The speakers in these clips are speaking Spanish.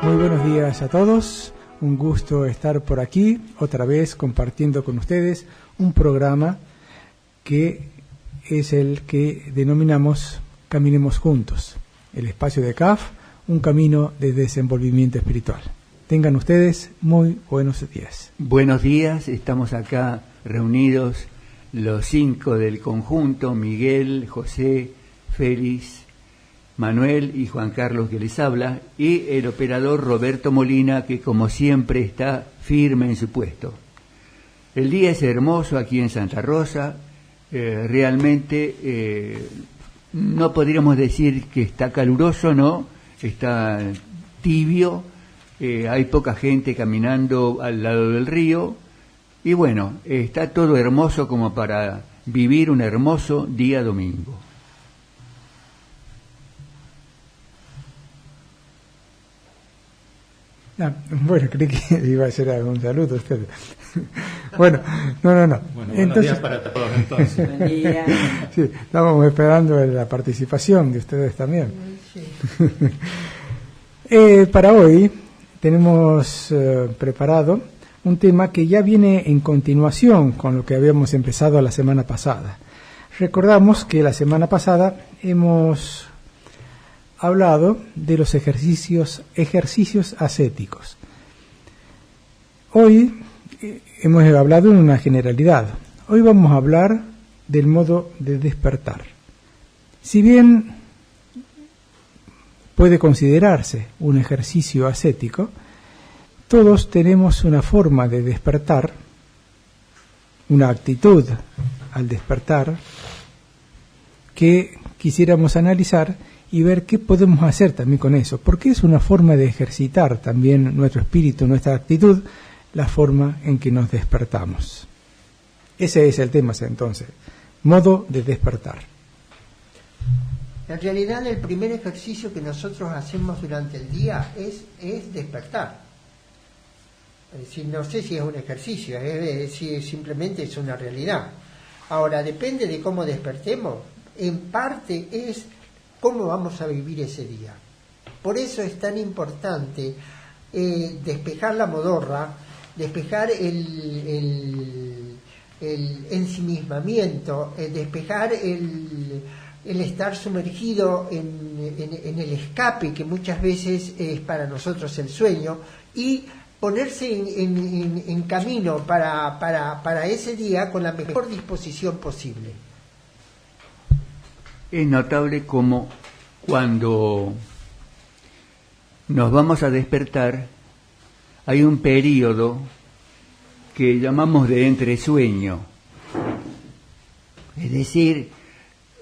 Muy buenos días a todos, un gusto estar por aquí, otra vez compartiendo con ustedes un programa que es el que denominamos Caminemos Juntos, el espacio de CAF, un camino de desenvolvimiento espiritual. Tengan ustedes muy buenos días. Buenos días, estamos acá reunidos los 5 del conjunto, Miguel, José, Félix, Manuel y Juan Carlos que les habla, y el operador Roberto Molina, que como siempre está firme en su puesto. El día es hermoso aquí en Santa Rosa, realmente no podríamos decir que está caluroso, no, está tibio, hay poca gente caminando al lado del río, y bueno, está todo hermoso como para vivir un hermoso día domingo. Bueno, creí que iba a ser algún saludo a usted. Bueno, no. Bueno, buenos días para todos entonces. Buen día. Sí, estábamos esperando la participación de ustedes también. Sí. Para hoy tenemos preparado un tema que ya viene en continuación con lo que habíamos empezado la semana pasada. Recordamos que la semana pasada hemos hablado de los ejercicios ascéticos. Hoy hemos hablado en una generalidad. Hoy vamos a hablar del modo de despertar. Si bien puede considerarse un ejercicio ascético, todos tenemos una forma de despertar, una actitud al despertar, que quisiéramos analizar y ver qué podemos hacer también con eso, porque es una forma de ejercitar también nuestro espíritu, nuestra actitud, la forma en que nos despertamos. Ese es el tema entonces, modo de despertar. En realidad el primer ejercicio que nosotros hacemos durante el día es despertar. Es decir, no sé si es un ejercicio, si simplemente es una realidad. Ahora, depende de cómo despertemos, en parte es cómo vamos a vivir ese día. Por eso es tan importante despejar la modorra, despejar el ensimismamiento, despejar el estar sumergido en el escape, que muchas veces es para nosotros el sueño, y ponerse en camino para ese día con la mejor disposición posible. Es notable como cuando nos vamos a despertar hay un periodo que llamamos de entresueño, es decir,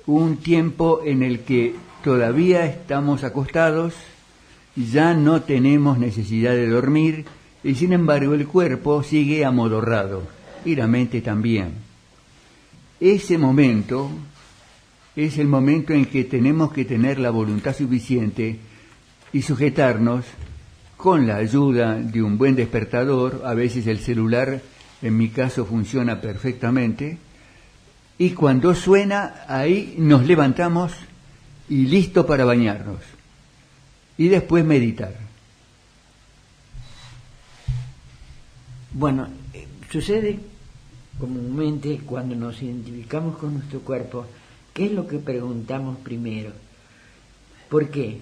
un tiempo en el que todavía estamos acostados, ya no tenemos necesidad de dormir y sin embargo el cuerpo sigue amodorrado y la mente también. Ese momento es el momento en que tenemos que tener la voluntad suficiente y sujetarnos con la ayuda de un buen despertador. A veces el celular, en mi caso, funciona perfectamente, y cuando suena, ahí nos levantamos y listo para bañarnos, y después meditar. Bueno, sucede comúnmente cuando nos identificamos con nuestro cuerpo. ¿Qué es lo que preguntamos primero? ¿Por qué?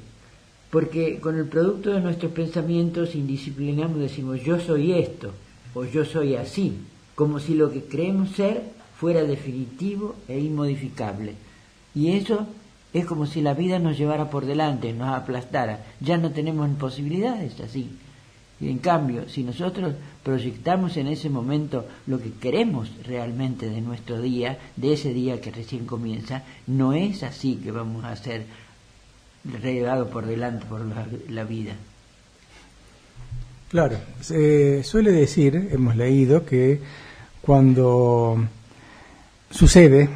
Porque con el producto de nuestros pensamientos indisciplinamos, decimos yo soy esto o yo soy así, como si lo que creemos ser fuera definitivo e inmodificable. Y eso es como si la vida nos llevara por delante, nos aplastara. Ya no tenemos posibilidades así. Y en cambio, si nosotros proyectamos en ese momento lo que queremos realmente de nuestro día, de ese día que recién comienza, no es así que vamos a ser llevados por delante por la vida. Claro, se suele decir, hemos leído, que cuando sucede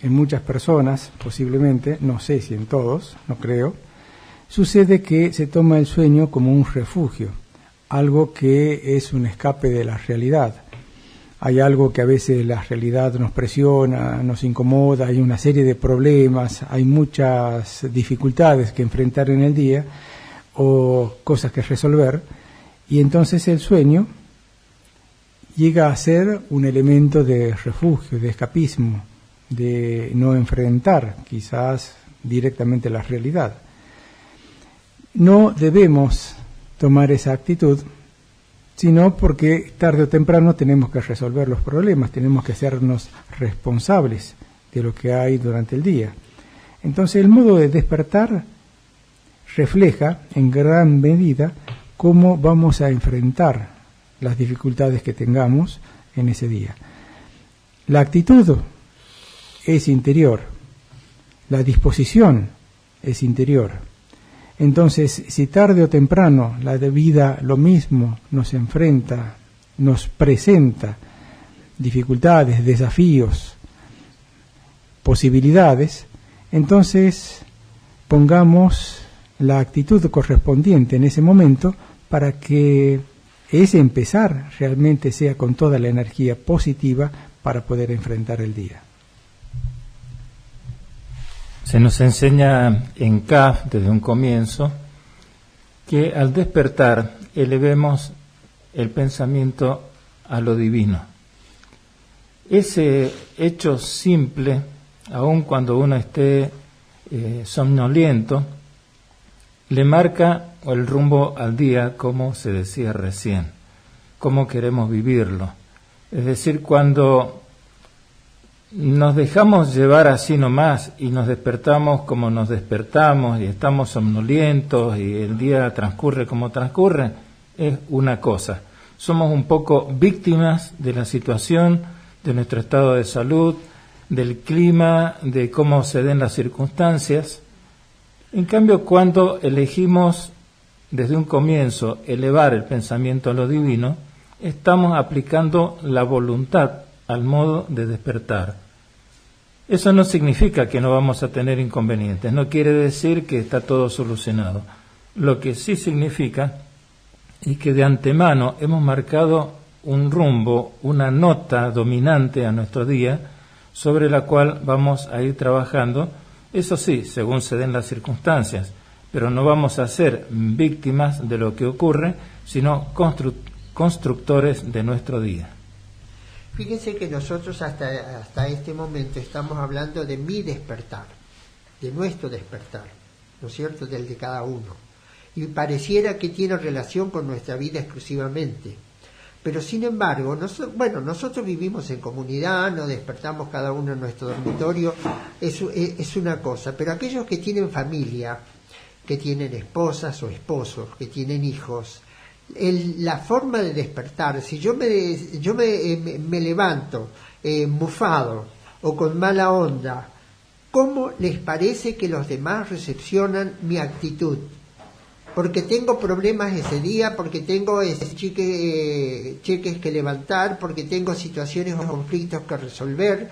en muchas personas, posiblemente, no sé si en todos, no creo, sucede que se toma el sueño como un refugio, algo que es un escape de la realidad. Hay algo que a veces la realidad nos presiona, nos incomoda, hay una serie de problemas, hay muchas dificultades que enfrentar en el día. o cosas que resolver, y entonces el sueño llega a ser un elemento de refugio, de escapismo, de no enfrentar quizás directamente la realidad. No debemos tomar esa actitud, sino porque tarde o temprano tenemos que resolver los problemas, tenemos que hacernos responsables de lo que hay durante el día. Entonces el modo de despertar refleja en gran medida cómo vamos a enfrentar las dificultades que tengamos en ese día. La actitud es interior, la disposición es interior. Entonces, si tarde o temprano la vida lo mismo nos enfrenta, nos presenta dificultades, desafíos, posibilidades, entonces pongamos la actitud correspondiente en ese momento para que ese empezar realmente sea con toda la energía positiva para poder enfrentar el día. Se nos enseña en CAF desde un comienzo que al despertar elevemos el pensamiento a lo divino. Ese hecho simple, aun cuando uno esté somnoliento, le marca el rumbo al día, como se decía recién, cómo queremos vivirlo. Es decir, cuando nos dejamos llevar así nomás y nos despertamos como nos despertamos y estamos somnolientos y el día transcurre como transcurre, es una cosa. Somos un poco víctimas de la situación, de nuestro estado de salud, del clima, de cómo se den las circunstancias. En cambio, cuando elegimos desde un comienzo elevar el pensamiento a lo divino, estamos aplicando la voluntad al modo de despertar. Eso no significa que no vamos a tener inconvenientes, no quiere decir que está todo solucionado. Lo que sí significa es que de antemano hemos marcado un rumbo, una nota dominante a nuestro día, sobre la cual vamos a ir trabajando, eso sí, según se den las circunstancias, pero no vamos a ser víctimas de lo que ocurre, sino constructores de nuestro día. Fíjense que nosotros hasta este momento estamos hablando de mi despertar, de nuestro despertar, ¿no es cierto?, del de cada uno. Y pareciera que tiene relación con nuestra vida exclusivamente. Pero sin embargo, nosotros vivimos en comunidad, nos despertamos cada uno en nuestro dormitorio, es una cosa. Pero aquellos que tienen familia, que tienen esposas o esposos, que tienen hijos, la forma de despertar, si yo me levanto mufado o con mala onda, ¿cómo les parece que los demás recepcionan mi actitud? Porque tengo problemas ese día, porque tengo cheques que levantar, porque tengo situaciones o conflictos que resolver.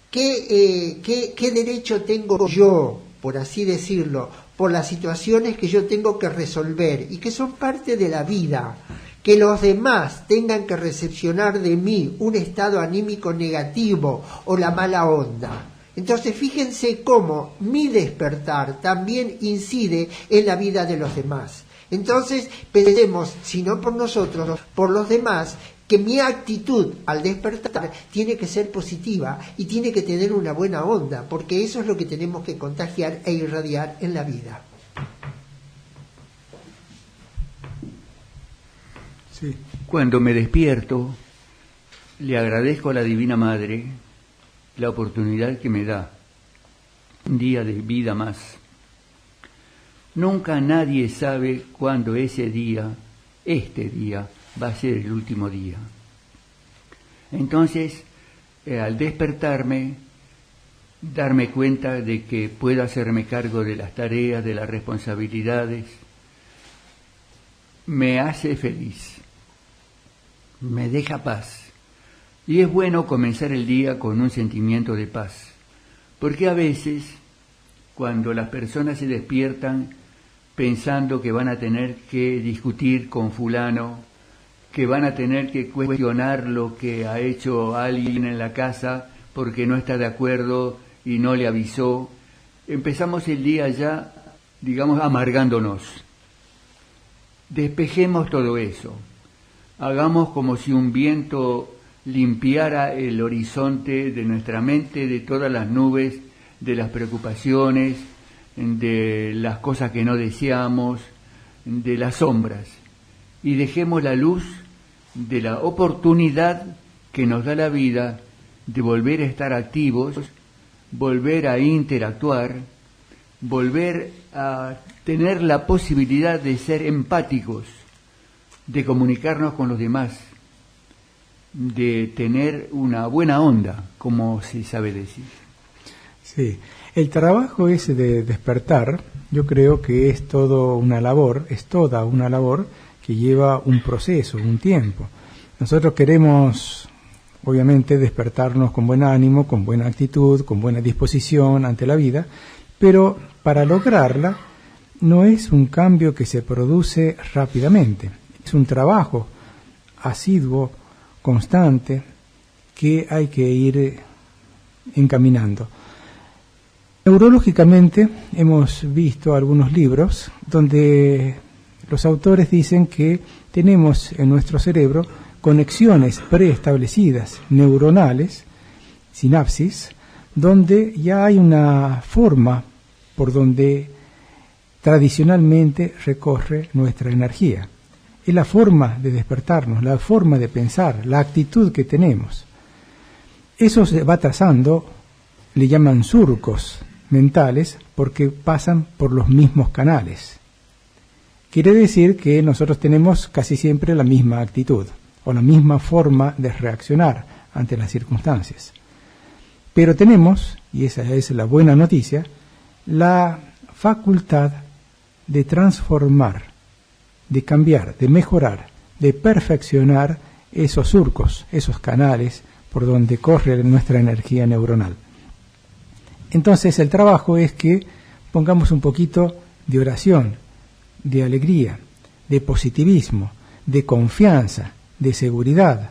¿Qué derecho tengo yo, por así decirlo, por las situaciones que yo tengo que resolver y que son parte de la vida? Que los demás tengan que recepcionar de mí un estado anímico negativo o la mala onda. Entonces fíjense cómo mi despertar también incide en la vida de los demás. Entonces pensemos, si no por nosotros, por los demás, que mi actitud al despertar tiene que ser positiva y tiene que tener una buena onda, porque eso es lo que tenemos que contagiar e irradiar en la vida. Sí. Cuando me despierto, le agradezco a la Divina Madre la oportunidad que me da, un día de vida más. Nunca nadie sabe cuándo este día, va a ser el último día. Entonces, al despertarme, darme cuenta de que puedo hacerme cargo de las tareas, de las responsabilidades, me hace feliz, me deja paz. Y es bueno comenzar el día con un sentimiento de paz, porque a veces, cuando las personas se despiertan pensando que van a tener que discutir con fulano, que van a tener que cuestionar lo que ha hecho alguien en la casa porque no está de acuerdo y no le avisó, empezamos el día ya, digamos, amargándonos. despejemos todo eso. Hagamos como si un viento limpiara el horizonte de nuestra mente, de todas las nubes, de las preocupaciones, de las cosas que no deseamos, de las sombras, y dejemos la luz de la oportunidad que nos da la vida de volver a estar activos, volver a interactuar, volver a tener la posibilidad de ser empáticos, de comunicarnos con los demás, de tener una buena onda, como se sabe decir. Sí, el trabajo ese de despertar, yo creo que es toda una labor que lleva un proceso, un tiempo. Nosotros queremos, obviamente, despertarnos con buen ánimo, con buena actitud, con buena disposición ante la vida, pero para lograrla no es un cambio que se produce rápidamente, es un trabajo asiduo, constante, que hay que ir encaminando. Neurológicamente hemos visto algunos libros donde los autores dicen que tenemos en nuestro cerebro conexiones preestablecidas neuronales, sinapsis, donde ya hay una forma por donde tradicionalmente recorre nuestra energía. Es la forma de despertarnos, la forma de pensar, la actitud que tenemos. Eso se va trazando, le llaman surcos mentales, porque pasan por los mismos canales. Quiere decir que nosotros tenemos casi siempre la misma actitud o la misma forma de reaccionar ante las circunstancias. Pero tenemos, y esa es la buena noticia, la facultad de transformar, de cambiar, de mejorar, de perfeccionar esos surcos, esos canales por donde corre nuestra energía neuronal. Entonces el trabajo es que pongamos un poquito de oración, de alegría, de positivismo, de confianza, de seguridad,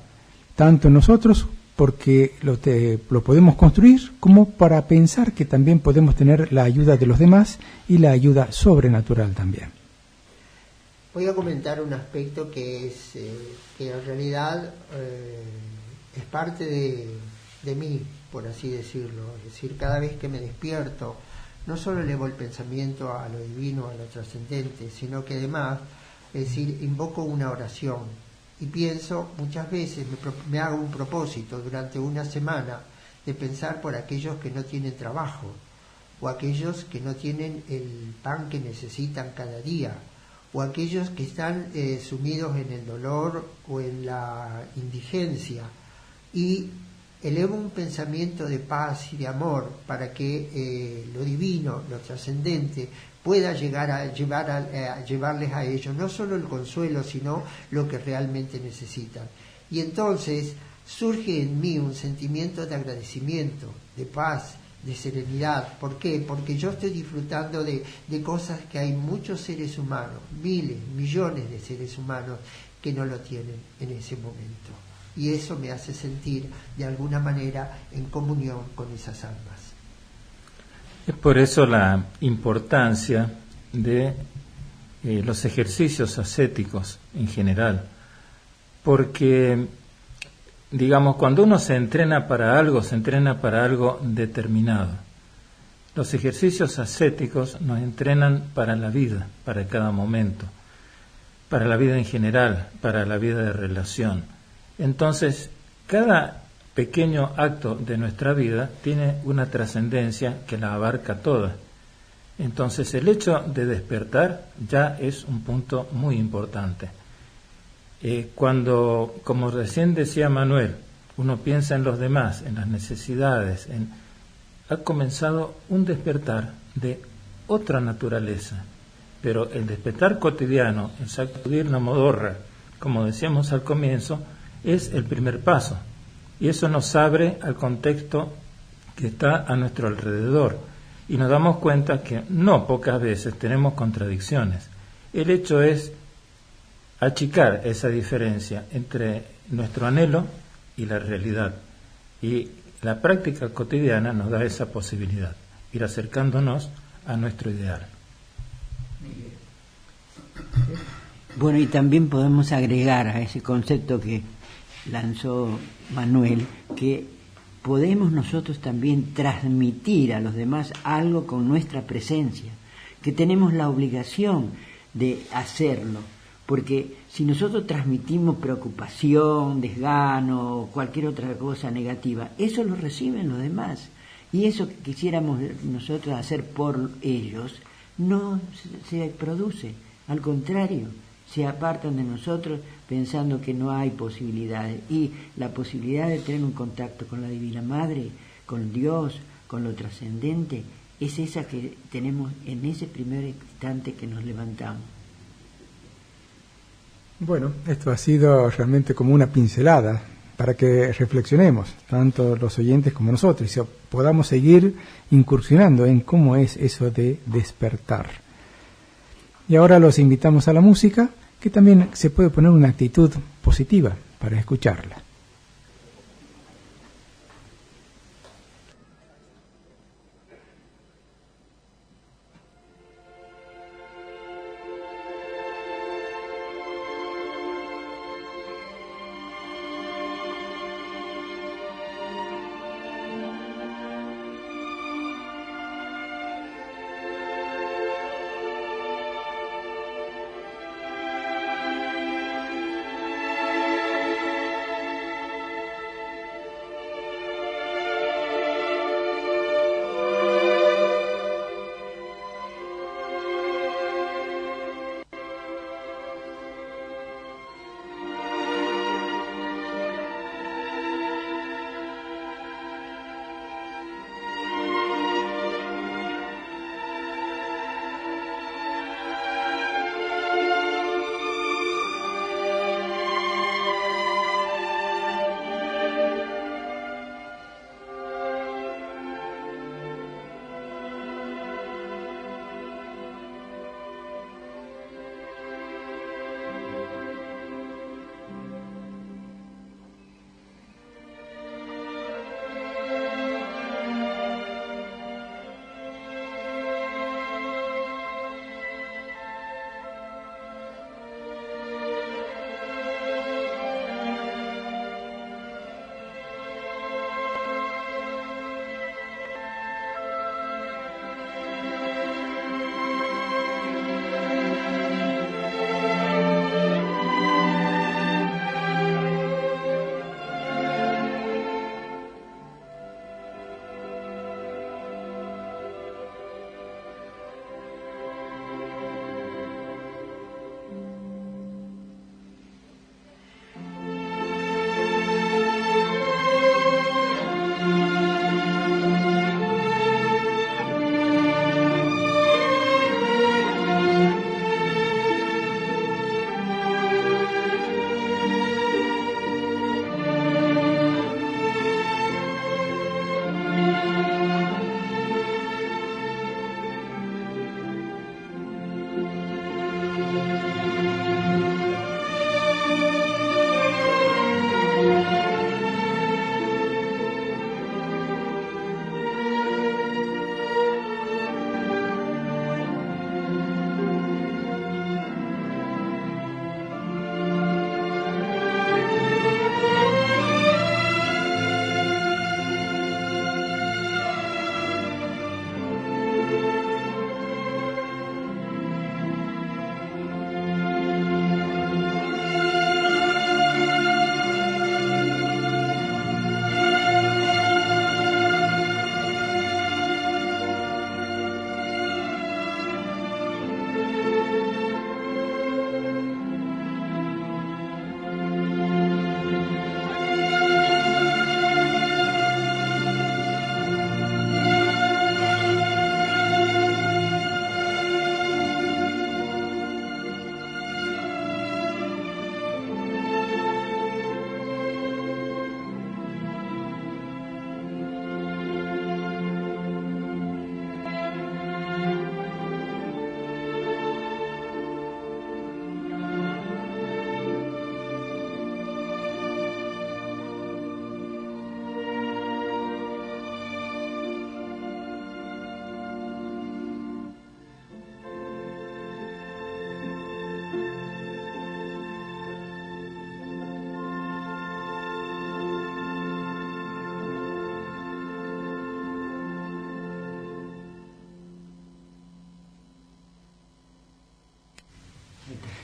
tanto en nosotros porque lo podemos construir, como para pensar que también podemos tener la ayuda de los demás y la ayuda sobrenatural también. Voy a comentar un aspecto que es que en realidad es parte de mí, por así decirlo. Es decir, cada vez que me despierto, no solo elevo el pensamiento a lo divino, a lo trascendente, sino que además, es decir, invoco una oración y pienso, muchas veces me hago un propósito durante una semana de pensar por aquellos que no tienen trabajo o aquellos que no tienen el pan que necesitan cada día, o aquellos que están sumidos en el dolor o en la indigencia, y elevo un pensamiento de paz y de amor para que lo divino, lo trascendente, pueda llegar a llevarles a ellos no solo el consuelo, sino lo que realmente necesitan. Y entonces surge en mí un sentimiento de agradecimiento, de paz, de serenidad. ¿Por qué? Porque yo estoy disfrutando de cosas que hay muchos seres humanos, miles, millones de seres humanos que no lo tienen en ese momento. Y eso me hace sentir de alguna manera en comunión con esas almas. Es por eso la importancia de los ejercicios ascéticos en general, porque digamos, cuando uno se entrena para algo determinado. Los ejercicios ascéticos nos entrenan para la vida, para cada momento, para la vida en general, para la vida de relación. Entonces, cada pequeño acto de nuestra vida tiene una trascendencia que la abarca toda. Entonces, el hecho de despertar ya es un punto muy importante. Cuando, como recién decía Manuel, uno piensa en los demás, en las necesidades, ha comenzado un despertar de otra naturaleza. Pero el despertar cotidiano, el sacudir la modorra, como decíamos al comienzo, es el primer paso. Y eso nos abre al contexto que está a nuestro alrededor. Y nos damos cuenta que no pocas veces tenemos contradicciones. El hecho es achicar esa diferencia entre nuestro anhelo y la realidad. Y la práctica cotidiana nos da esa posibilidad, ir acercándonos a nuestro ideal. Bueno, y también podemos agregar a ese concepto que lanzó Manuel, que podemos nosotros también transmitir a los demás algo con nuestra presencia, que tenemos la obligación de hacerlo, porque si nosotros transmitimos preocupación, desgano, cualquier otra cosa negativa, eso lo reciben los demás, y eso que quisiéramos nosotros hacer por ellos no se produce, al contrario, se apartan de nosotros pensando que no hay posibilidades, y la posibilidad de tener un contacto con la Divina Madre, con Dios, con lo trascendente, es esa que tenemos en ese primer instante que nos levantamos. Bueno, esto ha sido realmente como una pincelada para que reflexionemos, tanto los oyentes como nosotros, y podamos seguir incursionando en cómo es eso de despertar. Y ahora los invitamos a la música, que también se puede poner una actitud positiva para escucharla.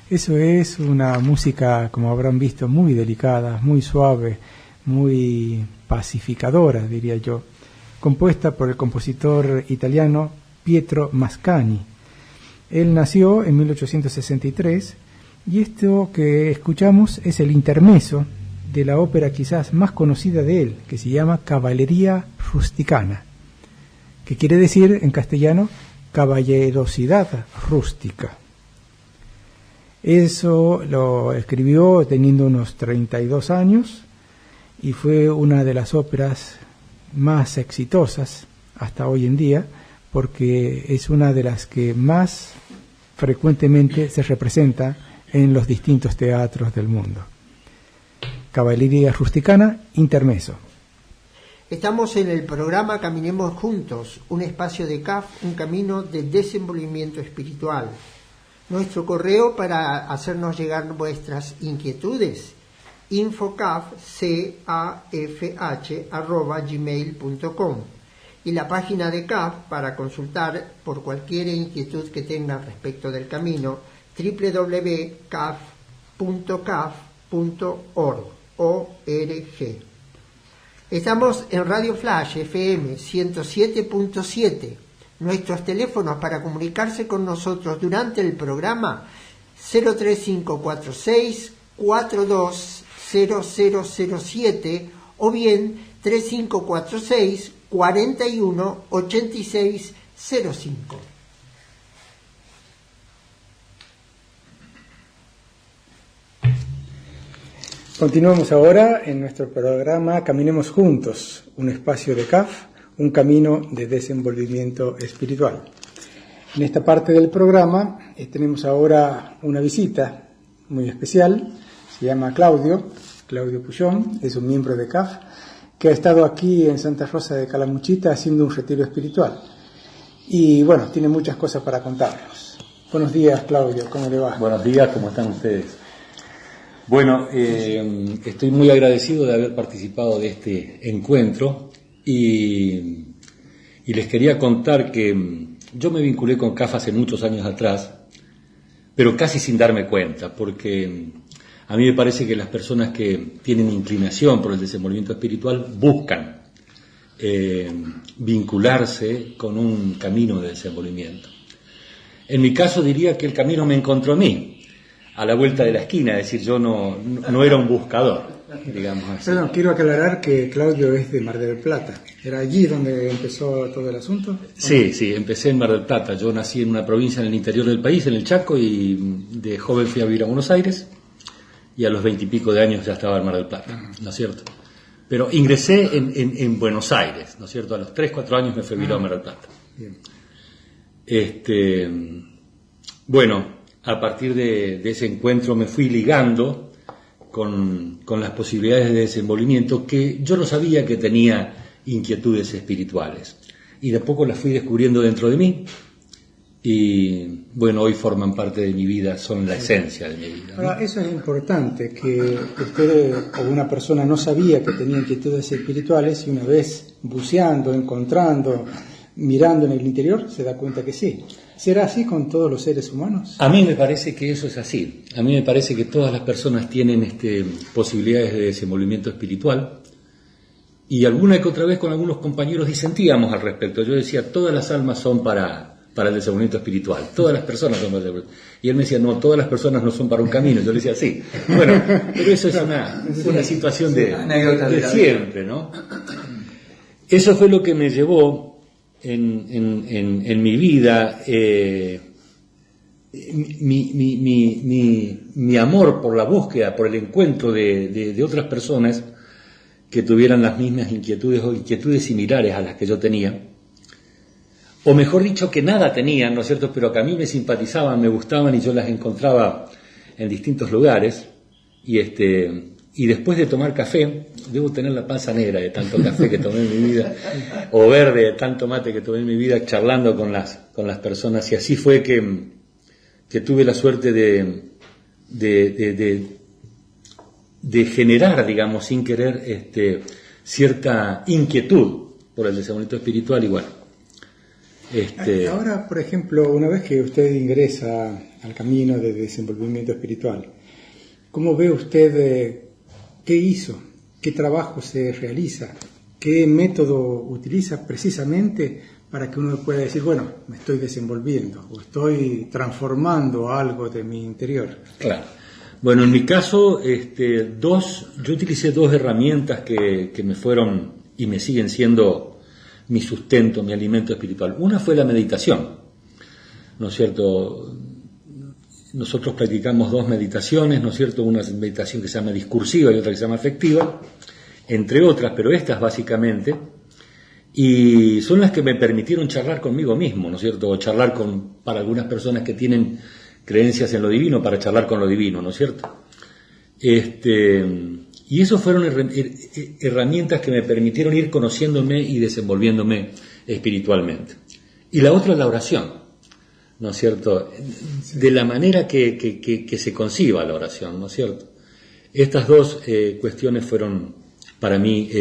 Eso es una música, como habrán visto, muy delicada, muy suave, muy pacificadora, diría yo, compuesta por el compositor italiano Pietro Mascagni. Él nació en 1863 y esto que escuchamos es el intermezzo de la ópera quizás más conocida de él, que se llama Cavalleria Rusticana, que quiere decir en castellano caballerosidad rústica. Eso lo escribió teniendo unos 32 años y fue una de las óperas más exitosas hasta hoy en día, porque es una de las que más frecuentemente se representa en los distintos teatros del mundo. Caballeria Rusticana, intermezzo. Estamos en el programa Caminemos Juntos, un espacio de CAF, un camino de desenvolvimiento espiritual. Nuestro correo para hacernos llegar vuestras inquietudes, infocaf@gmail.com, y la página de CAF para consultar por cualquier inquietud que tengan respecto del camino, www.caf.org. Estamos en Radio Flash FM 107.7. Nuestros teléfonos para comunicarse con nosotros durante el programa 03546 420007 o bien 3546 418605. Continuamos ahora en nuestro programa Caminemos Juntos, un espacio de CAF, un camino de desenvolvimiento espiritual. En esta parte del programa tenemos ahora una visita muy especial. Se llama Claudio Puyón, es un miembro de CAF, que ha estado aquí en Santa Rosa de Calamuchita haciendo un retiro espiritual. Y bueno, tiene muchas cosas para contarnos. Buenos días, Claudio, ¿cómo le va? Buenos días, ¿cómo están ustedes? Bueno, estoy muy agradecido de haber participado de este encuentro y les quería contar que yo me vinculé con CAF hace muchos años atrás, pero casi sin darme cuenta, porque a mí me parece que las personas que tienen inclinación por el desenvolvimiento espiritual buscan vincularse con un camino de desenvolvimiento. En mi caso diría que el camino me encontró a mí, a la vuelta de la esquina, es decir, yo no era un buscador, digamos así. Perdón, quiero aclarar que Claudio es de Mar del Plata. ¿Era allí donde empezó todo el asunto? Sí, empecé en Mar del Plata. Yo nací en una provincia en el interior del país, en el Chaco, y de joven fui a vivir a Buenos Aires, y a los 20 y pico de años ya estaba en Mar del Plata, ¿no es cierto? Pero ingresé en Buenos Aires, ¿no es cierto? A los 3-4 años me fui a vivir a Mar del Plata. Bien. Bueno, a partir de ese encuentro me fui ligando con las posibilidades de desenvolvimiento, que yo no sabía que tenía inquietudes espirituales, y de a poco las fui descubriendo dentro de mí, y bueno, hoy forman parte de mi vida, son la esencia de mi vida, ¿no? Ahora, eso es importante, que usted o una persona no sabía que tenía inquietudes espirituales, y una vez buceando, encontrando, mirando en el interior, se da cuenta que sí. ¿Será así con todos los seres humanos? A mí me parece que eso es así. A mí me parece que todas las personas tienen posibilidades de desenvolvimiento espiritual, y alguna que otra vez con algunos compañeros disentíamos al respecto. Yo decía, todas las almas son para el desenvolvimiento espiritual, todas las personas son para el desenvolvimiento. Y él me decía, no, todas las personas no son para un camino. Yo le decía, sí. Bueno, pero eso es una situación de siempre, ¿no? Eso fue lo que me llevó en mi vida, mi amor por la búsqueda, por el encuentro de otras personas que tuvieran las mismas inquietudes o inquietudes similares a las que yo tenía, o mejor dicho, que nada tenían, ¿no es cierto?, pero que a mí me simpatizaban, me gustaban, y yo las encontraba en distintos lugares. Y después de tomar café, debo tener la panza negra de tanto café que tomé en mi vida, o verde de tanto mate que tomé en mi vida, charlando con las personas, y así fue que tuve la suerte de generar, digamos, sin querer, cierta inquietud por el desenvolvimiento espiritual. Y bueno, Ahora, por ejemplo, una vez que usted ingresa al camino de desenvolvimiento espiritual, ¿cómo ve usted qué hizo? ¿Qué trabajo se realiza? ¿Qué método utiliza precisamente para que uno pueda decir, bueno, me estoy desenvolviendo o estoy transformando algo de mi interior? Claro. Bueno, en mi caso, yo utilicé dos herramientas que me fueron y me siguen siendo mi sustento, mi alimento espiritual. Una fue la meditación, ¿no es cierto? Nosotros practicamos dos meditaciones, ¿no es cierto? Una meditación que se llama discursiva y otra que se llama afectiva, entre otras, pero estas básicamente, y son las que me permitieron charlar conmigo mismo, ¿no es cierto? O charlar para algunas personas que tienen creencias en lo divino, para charlar con lo divino, ¿no es cierto? Y eso fueron herramientas que me permitieron ir conociéndome y desenvolviéndome espiritualmente. Y la otra es la oración, ¿no es cierto? De la manera que se conciba la oración, ¿no es cierto? Estas dos cuestiones fueron para mí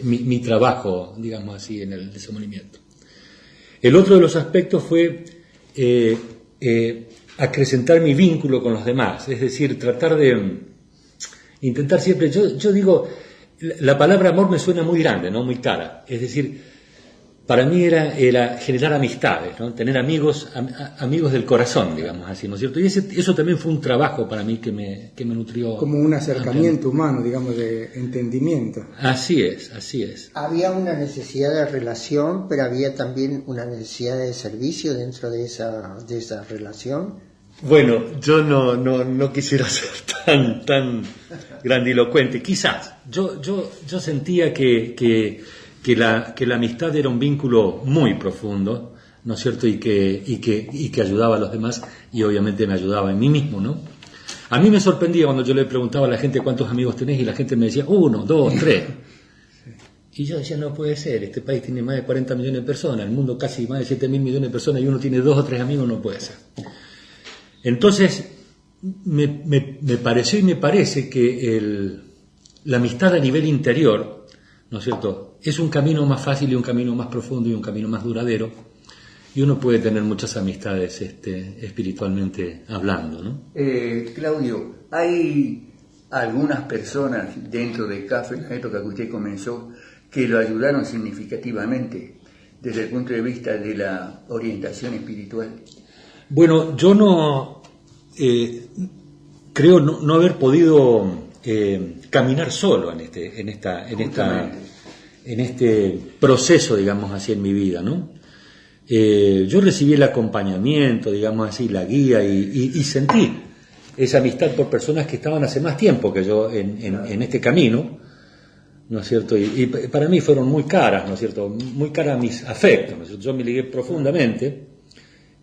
mi trabajo, digamos así, en el desenvolvimiento. El otro de los aspectos fue acrecentar mi vínculo con los demás, es decir, tratar de intentar siempre, yo digo, la palabra amor me suena muy grande, ¿no? Muy cara, es decir, para mí era generar amistades, ¿no? Tener amigos del corazón, digamos así, ¿no es cierto? Y eso también fue un trabajo para mí que me nutrió. Como un acercamiento humano, digamos, de entendimiento. Así es. Había una necesidad de relación, pero había también una necesidad de servicio dentro de esa relación. Bueno, yo no quisiera ser tan grandilocuente. Quizás. Yo sentía que la amistad era un vínculo muy profundo, ¿no es cierto? Y que ayudaba a los demás y obviamente me ayudaba en mí mismo, ¿no? A mí me sorprendía cuando yo le preguntaba a la gente cuántos amigos tenés y la gente me decía 1, 2, 3. Y yo decía, no puede ser, este país tiene más de 40 millones de personas, el mundo casi más de 7.000 millones de personas y uno tiene 2 o 3 amigos, no puede ser. Entonces, me pareció y me parece que la amistad a nivel interior, ¿no es cierto?, es un camino más fácil y un camino más profundo y un camino más duradero, y uno puede tener muchas amistades espiritualmente hablando, ¿no? Claudio, hay algunas personas dentro de CAFE, en la época que usted comenzó, que lo ayudaron significativamente desde el punto de vista de la orientación espiritual. Bueno, yo creo no haber podido caminar solo en este proceso, digamos así, en mi vida, ¿no? Yo recibí el acompañamiento, digamos así, la guía y sentí esa amistad por personas que estaban hace más tiempo que yo en este camino, ¿no es cierto? Y para mí fueron muy caras, ¿no es cierto? Muy caras mis afectos, ¿no es cierto? Yo me ligué profundamente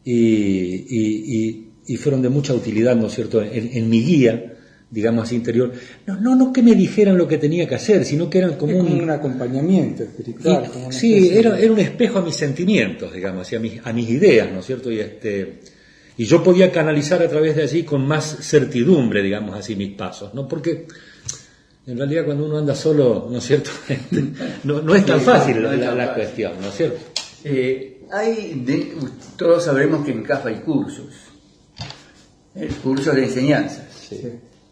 y fueron de mucha utilidad, ¿no es cierto?, en mi guía, digamos así, interior. No que me dijeran lo que tenía que hacer, sino que eran como un acompañamiento espiritual. Sí, era un espejo a mis sentimientos, digamos así, a mis ideas, ¿no es cierto? Y yo podía canalizar a través de allí con más certidumbre, digamos así, mis pasos, ¿no? Porque en realidad cuando uno anda solo, ¿no es cierto?, no es tan fácil la cuestión, ¿no es cierto? Todos sabemos que en CAF hay cursos de enseñanzas, sí,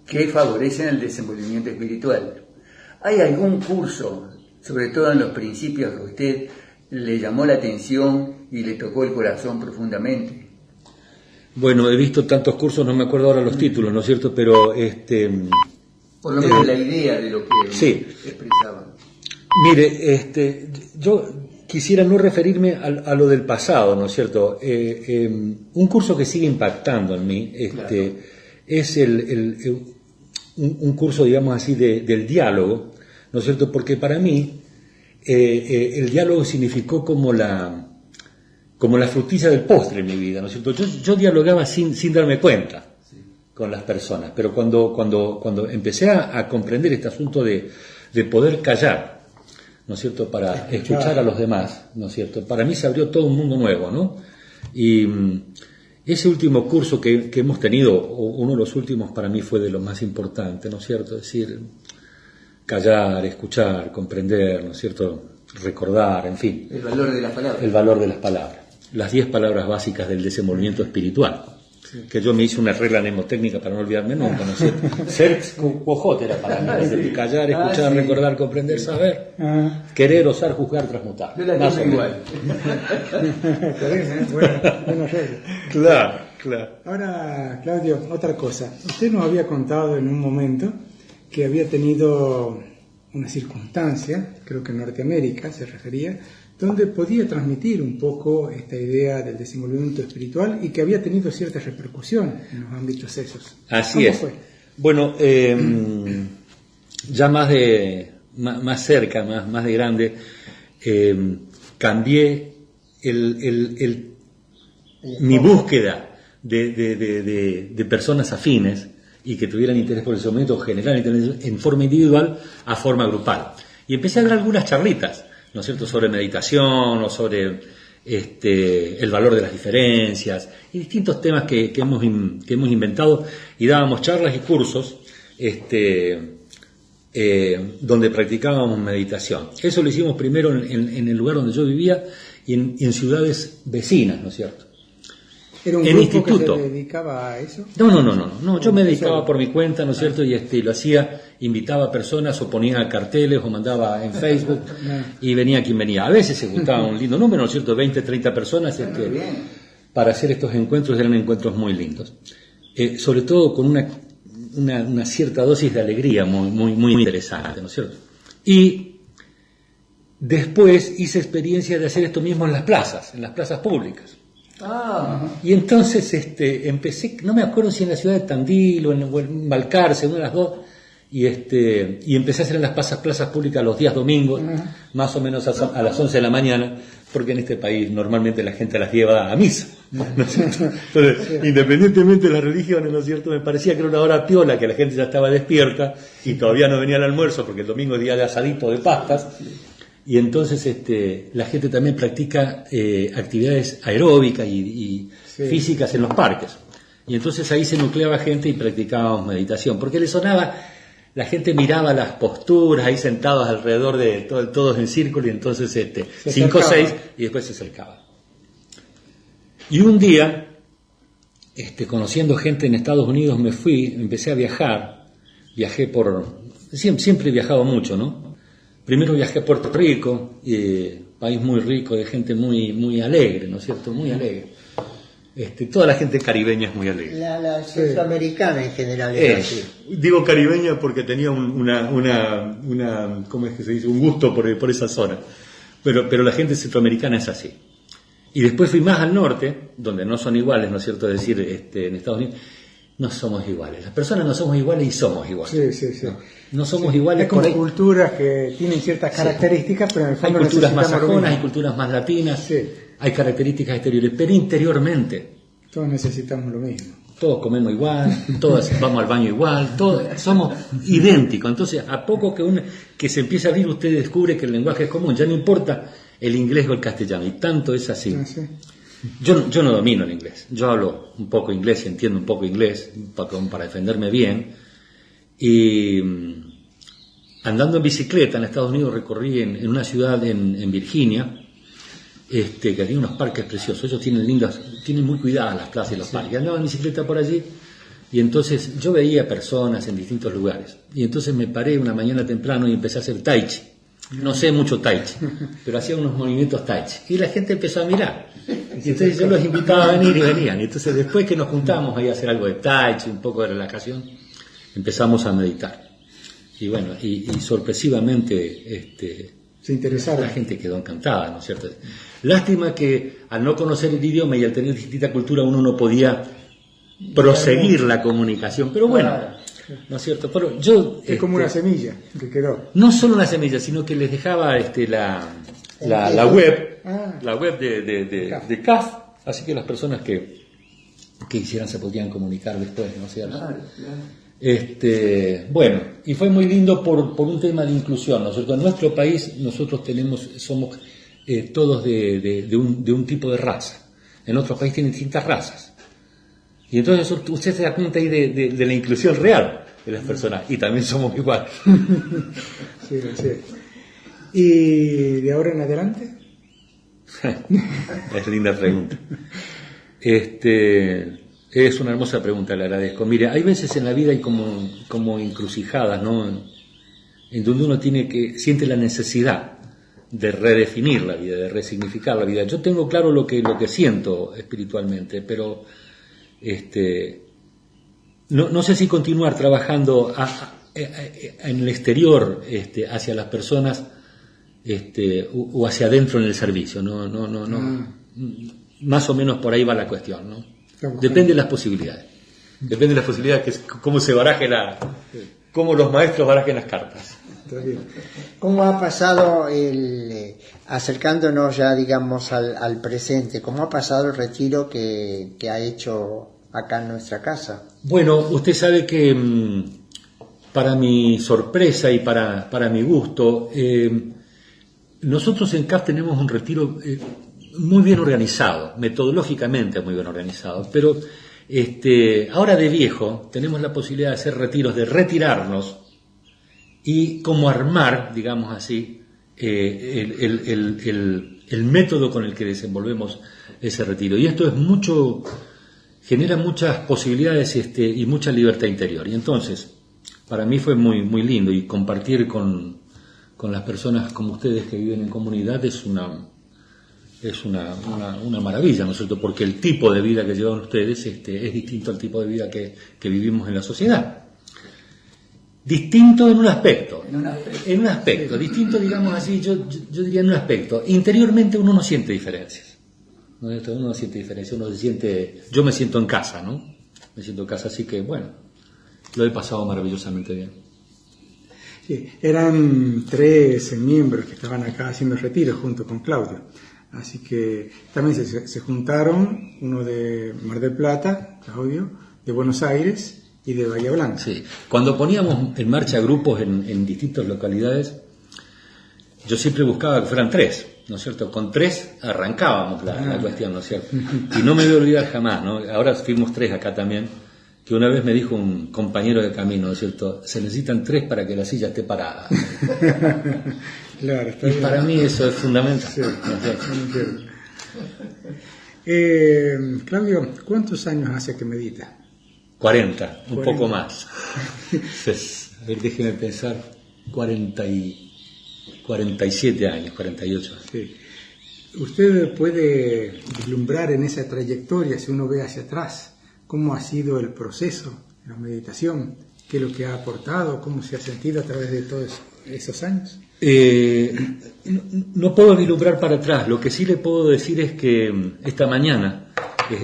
que favorecen el desenvolvimiento espiritual. ¿Hay algún curso, sobre todo en los principios, que a usted le llamó la atención y le tocó el corazón profundamente? Bueno, he visto tantos cursos, no me acuerdo ahora los títulos, ¿no es cierto? Pero por lo menos la idea de lo que sí expresaban. Mire, yo quisiera no referirme a lo del pasado, ¿no es cierto? Un curso que sigue impactando en mí, claro, es un curso, digamos así, del diálogo, ¿no es cierto? Porque para mí el diálogo significó como la frutilla del postre en mi vida, ¿no es cierto? Yo dialogaba sin darme cuenta, sí, con las personas, pero cuando empecé a comprender este asunto de poder callar, ¿no es cierto?, para escuchar a los demás, ¿no es cierto?, para mí se abrió todo un mundo nuevo, ¿no? Y ese último curso que hemos tenido, o uno de los últimos, para mí fue de lo más importante, ¿no es cierto?, es decir, callar, escuchar, comprender, ¿no es cierto?, recordar, en fin. El valor de las palabras. El valor de las palabras. las 10 palabras básicas del desenvolvimiento espiritual. Sí. Que yo me hice una regla mnemotécnica para no olvidarme nunca, ¿no es cierto? Ser cuojot era para mí, desde callar, escuchar, recordar, comprender, saber, querer, osar, juzgar, transmutar. Yo la tengo igual. Bueno, claro, claro. Ahora, Claudio, otra cosa. Usted nos había contado en un momento que había tenido una circunstancia, creo que en Norteamérica se refería, donde podía transmitir un poco esta idea del desenvolvimiento espiritual y que había tenido cierta repercusión en los ámbitos esos. Así es. Fue? Bueno, ya más cerca, más de grande, cambié mi búsqueda de personas afines y que tuvieran interés por el desenvolvimiento general en forma individual a forma grupal. Y empecé a dar algunas charlitas, ¿no es cierto?, sobre meditación o sobre el valor de las diferencias y distintos temas que hemos inventado, y dábamos charlas y cursos donde practicábamos meditación. Eso lo hicimos primero en el lugar donde yo vivía y en ciudades vecinas, ¿no es cierto? ¿Era un en grupo instituto. que se dedicaba a eso? No, yo me dedicaba por mi cuenta, ¿no es cierto? Y lo hacía, invitaba a personas o ponía carteles o mandaba en Facebook y venía quien venía. A veces se juntaba un lindo número, ¿no es cierto? 20, 30 personas para hacer estos encuentros. Eran encuentros muy lindos. Sobre todo con una cierta dosis de alegría muy interesante, ¿no es cierto? Y después hice experiencia de hacer esto mismo en las plazas públicas. Y entonces empecé, no me acuerdo si en la ciudad de Tandil o en Balcarce, una de las dos, y empecé a hacer en las plazas públicas los días domingos, más o menos a las 11 de la mañana, porque en este país normalmente la gente las lleva a misa, ¿no es cierto? Entonces, independientemente de las religiones, ¿no es cierto?, me parecía que era una hora piola, que la gente ya estaba despierta y todavía no venía al almuerzo, porque el domingo es día de asadito, de pastas. Y entonces la gente también practica actividades aeróbicas y físicas en los parques. Y entonces ahí se nucleaba gente y practicábamos meditación, porque le sonaba, la gente miraba las posturas ahí sentados alrededor de todos en círculo, y entonces 5 o 6 y después se acercaba. Y un día, conociendo gente en Estados Unidos, empecé a viajar, siempre he viajado mucho, ¿no? Primero viajé a Puerto Rico, país muy rico, de gente muy alegre, ¿no es cierto? Muy alegre. Toda la gente caribeña es muy alegre. La centroamericana en general es así. Digo caribeña porque tenía ¿cómo es que se dice? Un gusto por esa zona. Pero la gente centroamericana es así. Y después fui más al norte, donde no son iguales, ¿no es cierto? Es decir, en Estados Unidos no somos iguales. Las personas no somos iguales y somos iguales. Sí. No somos iguales. Es como culturas que tienen ciertas características, pero en el fondo hay culturas más sajonas, hay culturas más latinas, hay características exteriores, pero interiormente todos necesitamos lo mismo. Todos comemos igual, todos vamos al baño igual, todos somos idénticos. Entonces, a poco que se empieza a abrir, usted descubre que el lenguaje es común. Ya no importa el inglés o el castellano, y tanto es así. Yo no domino el inglés. Yo hablo un poco inglés y entiendo un poco inglés para defenderme bien. Y andando en bicicleta en Estados Unidos, recorrí en una ciudad en Virginia, que tiene unos parques preciosos. Ellos tienen muy cuidadas las plazas y los parques. Andaba en bicicleta por allí y entonces yo veía personas en distintos lugares. Y entonces me paré una mañana temprano y empecé a hacer tai chi. No sé mucho tai chi, pero hacía unos movimientos tai chi. Y la gente empezó a mirar. Y entonces yo los invitaba a venir y venían. Y entonces después que nos juntamos ahí a hacer algo de tai chi, un poco de relajación, empezamos a meditar. Y bueno, y sorpresivamente se interesaron. La gente quedó encantada, ¿no es cierto? Lástima que al no conocer el idioma y al tener distinta cultura uno no podía proseguir la comunicación. Pero bueno, ¿no es cierto? Pero yo, es como una semilla que quedó. No solo una semilla, sino que les dejaba la web, la web de CAF, así que las personas que quisieran se podían comunicar después, ¿no es cierto? Bueno, y fue muy lindo por un tema de inclusión, ¿no es cierto? En nuestro país nosotros somos todos de un tipo de raza. En otros países tienen distintas razas. Y entonces usted se da cuenta ahí de la inclusión real de las personas, y también somos iguales. Sí. ¿Y de ahora en adelante? Es linda pregunta. Es una hermosa pregunta, le agradezco. Mire, hay veces en la vida hay como encrucijadas, ¿no? En donde uno siente la necesidad de redefinir la vida, de resignificar la vida. Yo tengo claro lo que siento espiritualmente, pero no sé si continuar trabajando en el exterior hacia las personas o hacia adentro en el servicio. No. Más o menos por ahí va la cuestión, ¿no? Depende de las posibilidades. Depende de las posibilidades, que es cómo se baraje cómo los maestros barajen las cartas. ¿Cómo ha pasado acercándonos ya, digamos, al presente, cómo ha pasado el retiro que ha hecho acá en nuestra casa? Bueno, usted sabe que para mi sorpresa y para mi gusto, nosotros en CAF tenemos un retiro muy bien organizado, metodológicamente muy bien organizado, pero ahora de viejo tenemos la posibilidad de hacer retiros, de retirarnos y como armar, digamos así, el método con el que desenvolvemos ese retiro. Y esto genera muchas posibilidades y mucha libertad interior. Y entonces, para mí fue muy, muy lindo, y compartir con las personas como ustedes que viven en comunidad es una maravilla, ¿no es cierto? Porque el tipo de vida que llevan ustedes es distinto al tipo de vida que vivimos en la sociedad. Distinto en un aspecto, distinto, digamos así, yo diría en un aspecto. Interiormente uno no siente diferencias, ¿no? Uno no siente diferencias, yo me siento en casa, ¿no? Me siento en casa, así que bueno, lo he pasado maravillosamente bien. Sí, eran 3 miembros que estaban acá haciendo retiro junto con Claudio, así que también se juntaron, uno de Mar del Plata, Claudio, de Buenos Aires y de Bahía Blanca. Sí. Cuando poníamos en marcha grupos en distintas localidades, yo siempre buscaba que fueran 3, ¿no es cierto? Con 3 arrancábamos la cuestión, ¿no es cierto? Y no me voy a olvidar jamás, ¿no? Ahora fuimos 3 acá también, que una vez me dijo un compañero de camino, ¿no es cierto? Se necesitan 3 para que la silla esté parada. Claro, está y bien. Para mí eso es fundamental. Sí, Claudio, ¿cuántos años hace que medita? 40, un poco más. Entonces, a ver, déjenme pensar, 47 años, 48. Sí. ¿Usted puede vislumbrar en esa trayectoria, si uno ve hacia atrás, cómo ha sido el proceso de la meditación? ¿Qué es lo que ha aportado? ¿Cómo se ha sentido a través de todos esos años? No puedo vislumbrar para atrás. Lo que sí le puedo decir es que esta mañana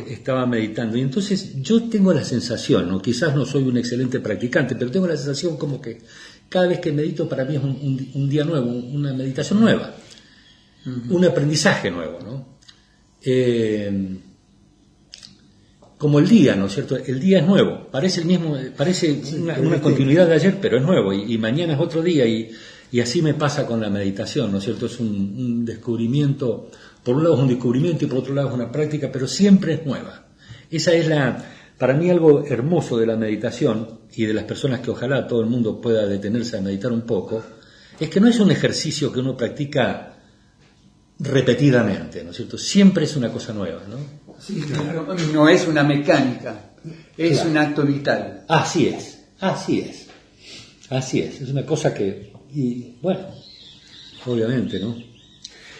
estaba meditando y entonces yo tengo la sensación, ¿no? Quizás no soy un excelente practicante, pero tengo la sensación como que cada vez que medito para mí es un día nuevo, una meditación nueva, un aprendizaje nuevo, ¿no? Como el día, ¿no es cierto? El día es nuevo, parece el mismo, parece una continuidad de ayer, pero es nuevo, y mañana es otro día, y así me pasa con la meditación, ¿no es cierto? Es un descubrimiento. Por un lado es un descubrimiento y por otro lado es una práctica, pero siempre es nueva. Esa es para mí algo hermoso de la meditación y de las personas que ojalá todo el mundo pueda detenerse a meditar un poco, es que no es un ejercicio que uno practica repetidamente, ¿no es cierto? Siempre es una cosa nueva, ¿no? Sí, claro. No es una mecánica, es un acto vital. Así es. Es una cosa que, y bueno, obviamente, ¿no?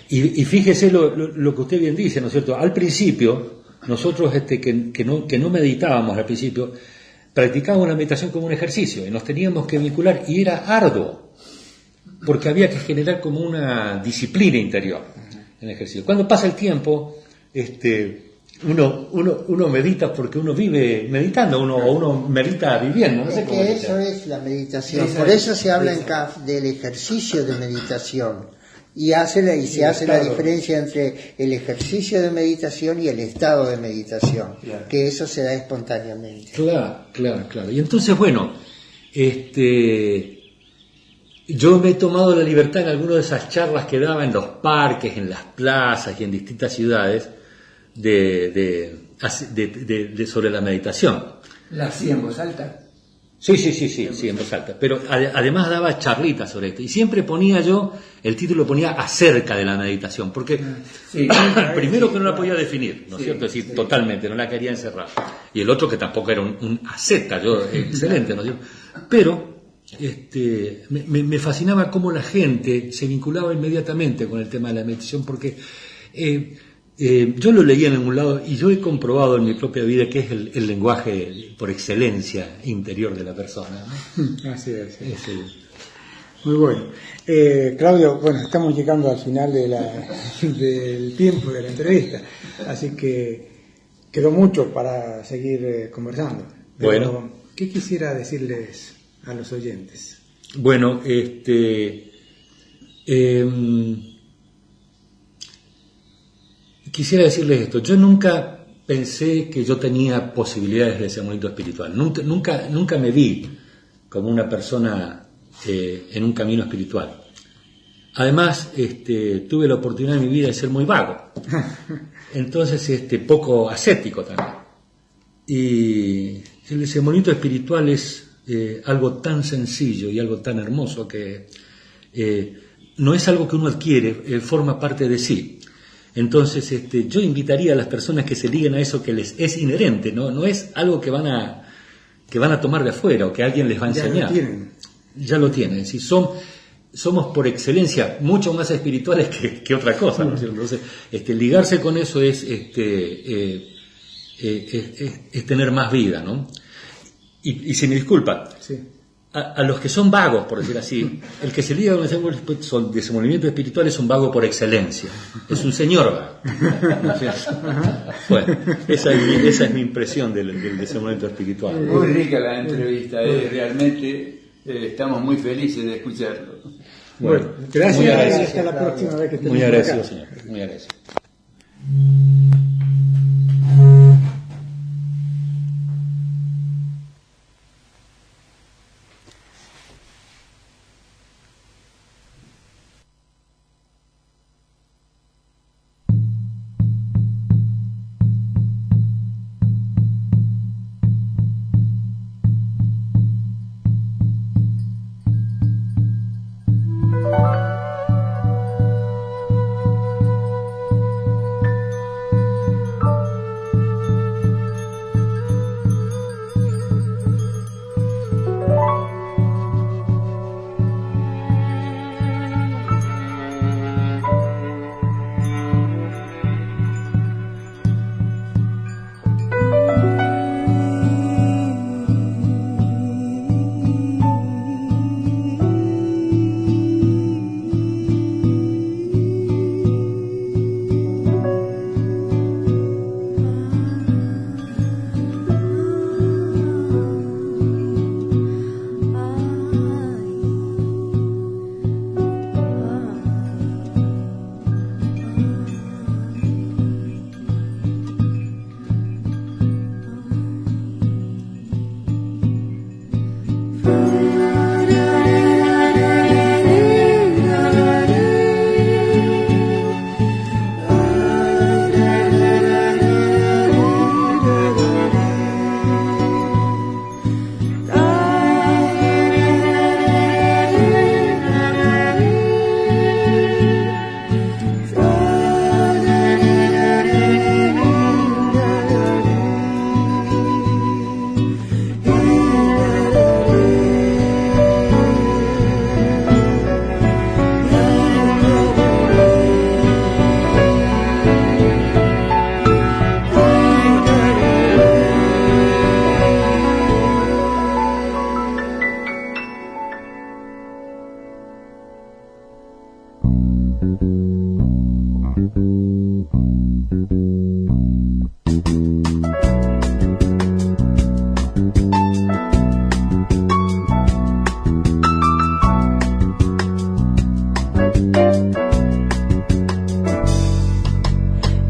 Y fíjese lo que usted bien dice, ¿no es cierto? Al principio, nosotros que no meditábamos al principio, practicábamos la meditación como un ejercicio y nos teníamos que vincular, y era arduo, porque había que generar como una disciplina interior en el ejercicio. Cuando pasa el tiempo, uno medita porque uno vive meditando, uno medita viviendo. No sé cómo eso es la meditación. Por eso se habla en CAF del ejercicio de meditación. Y se hace la diferencia entre el ejercicio de meditación y el estado de meditación, claro, que eso se da espontáneamente. Claro. Y entonces, bueno, yo me he tomado la libertad en algunas de esas charlas que daba en los parques, en las plazas y en distintas ciudades sobre la meditación. ¿La hacía en voz alta? Sí, en voz alta. Pero además daba charlitas sobre esto. Y siempre ponía yo, el título ponía acerca de la meditación, porque primero que no la podía definir, ¿no es cierto? Es decir, totalmente, no la quería encerrar. Y el otro que tampoco era un asceta, excelente, ¿no es cierto? Pero me fascinaba cómo la gente se vinculaba inmediatamente con el tema de la meditación, porque yo lo leía en algún lado y yo he comprobado en mi propia vida que es el lenguaje por excelencia interior de la persona, ¿no? Así es. Muy bueno. Claudio, bueno, estamos llegando al final del tiempo de la entrevista, así que quedó mucho para seguir conversando. Pero, bueno, ¿qué quisiera decirles a los oyentes? Bueno, quisiera decirles esto. Yo nunca pensé que yo tenía posibilidades de desarrollo espiritual. Nunca me vi como una persona en un camino espiritual. Además, tuve la oportunidad en mi vida de ser muy vago. Entonces, poco ascético también. Y el desarrollo espiritual es algo tan sencillo y algo tan hermoso que no es algo que uno adquiere, forma parte de sí. Entonces, yo invitaría a las personas que se liguen a eso que les es inherente, no es algo que van a tomar de afuera o que alguien les va a enseñar. Ya lo tienen. Es decir, somos por excelencia mucho más espirituales que otra cosa, ¿no es cierto? Entonces, ligarse con eso es tener más vida, ¿no? Y si me disculpa, sí. A los que son vagos, por decir así, el que se liga con el desenvolvimiento espiritual es un vago por excelencia, es un señor vago. Bueno, esa es mi impresión del desenvolvimiento espiritual. Muy rica la entrevista, realmente estamos muy felices de escucharlo. Bueno, gracias, hasta la próxima vez que estemos. Muy agradecido, señor, muy agradecido.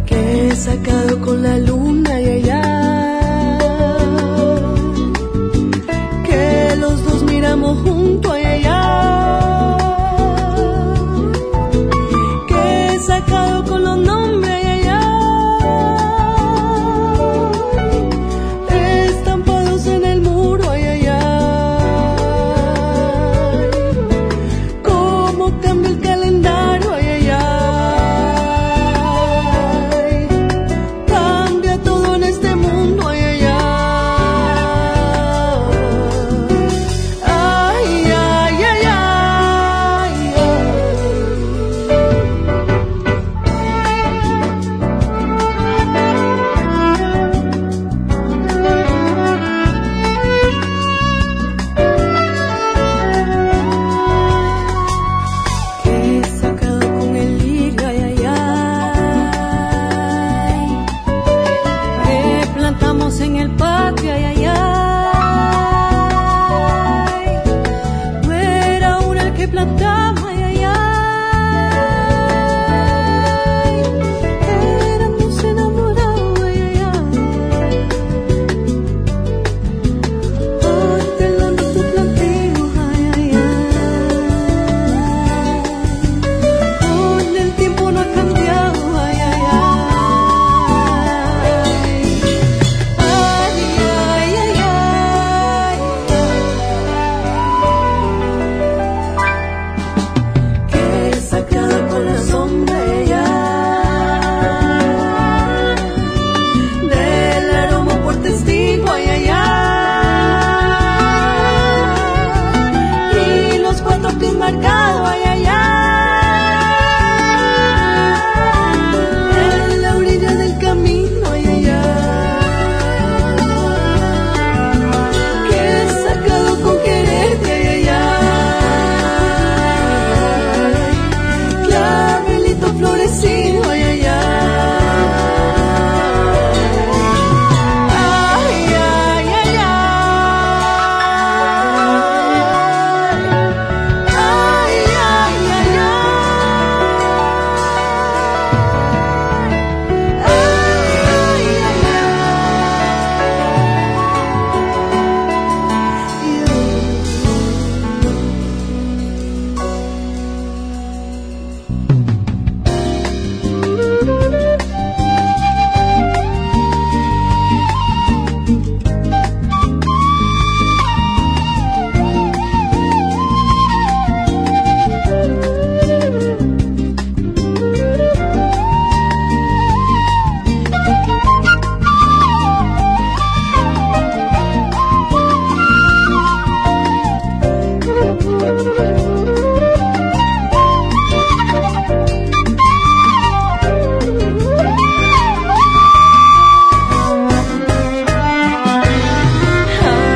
Que he sacado con los llama, ay, ay, ay. Éramos enamorados, ay, ay, ay. Ordenando tu planteo, ay, ay, ay. Con el tiempo no ha cambiado, ay, ay, ay. Ay, ay, ay, ay. Que sacada con la sombra, ay, ay. Del aroma por testigo, ay, ay, ay. Y los 4 pies marcados, ay, ay, ay. En la orilla del camino, ay, ay, ay. Que sacado con quererte, ay, ay, ay. Clavelito florecido, ay, ay, ay. Ay, ay, ay, ay. Ay, ay, ay, ay.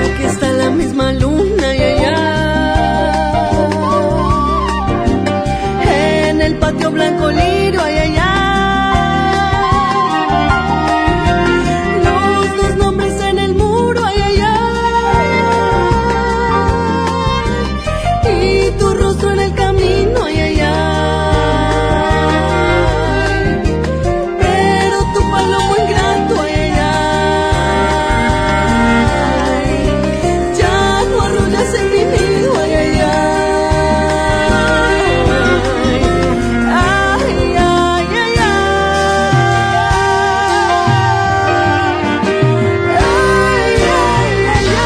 Aquí está la misma luna, ay, ay, ay. En el patio blanco lirio, ay, ay, ay. Los 2 nombres en el muro, ay, ay, ay. Y tu rostro en el camino, ay, ay, ay. Pero tu palomo ingrato, ay, ay, ay. Ya no arrullas en mi nido, ay, ay, ay. Ay, ay, ay, ay. Ay, ay, ay, ay.